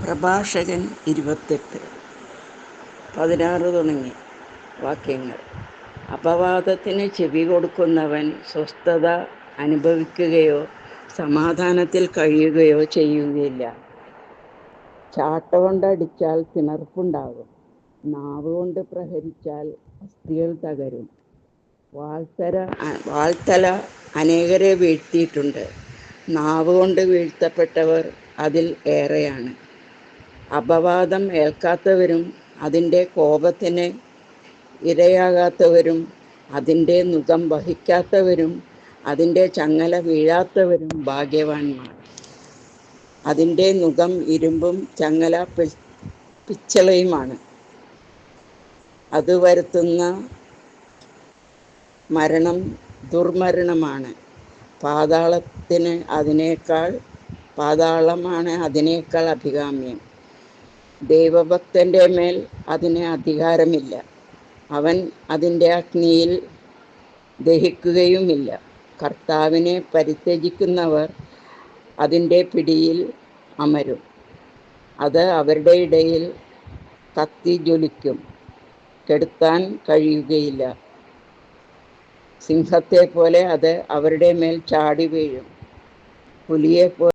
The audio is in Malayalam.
പ്രഭാഷകൻ 28 16 തുടങ്ങി വാക്യങ്ങൾ. അപവാദത്തിന് ചെവി കൊടുക്കുന്നവൻ സ്വസ്ഥത അനുഭവിക്കുകയോ സമാധാനത്തിൽ കഴിയുകയോ ചെയ്യുകയില്ല. ചാട്ടകൊണ്ടടിച്ചാൽ തിണർപ്പുണ്ടാകും, നാവുകൊണ്ട് പ്രഹരിച്ചാൽ അസ്ഥികൾ തകരും. വാൾത്തല അനേകരെ വീഴ്ത്തിയിട്ടുണ്ട്, നാവുകൊണ്ട് വീഴ്ത്തപ്പെട്ടവർ അതിൽ ഏറെയാണ്. അപവാദം ഏൽക്കാത്തവരും അതിൻ്റെ കോപത്തിന് ഇരയാകാത്തവരും അതിൻ്റെ നുകം വഹിക്കാത്തവരും അതിൻ്റെ ചങ്ങല വീഴാത്തവരും ഭാഗ്യവാന്മാർ. അതിൻ്റെ നുകം ഇരുമ്പും ചങ്ങല പിച്ചളയുമാണ്. അത് വരുത്തുന്ന മരണം ദുർമരണമാണ്. പാതാളമാണ് അതിനേക്കാൾ അഭികാമ്യം. ദൈവഭക്തൻ്റെ മേൽ അതിന് അധികാരമില്ല. അവൻ അതിൻ്റെ അഗ്നിയിൽ ദഹിക്കുകയുമില്ല. കർത്താവിനെ പരിത്യജിക്കുന്നവർ അതിൻ്റെ പിടിയിൽ അമരും. അത് അവരുടെ ഇടയിൽ കത്തി ജ്വലിക്കും, കെടുത്താൻ കഴിയുകയില്ല. സിംഹത്തെ പോലെ അത് അവരുടെ മേൽ ചാടി വീഴും, പുലിയെ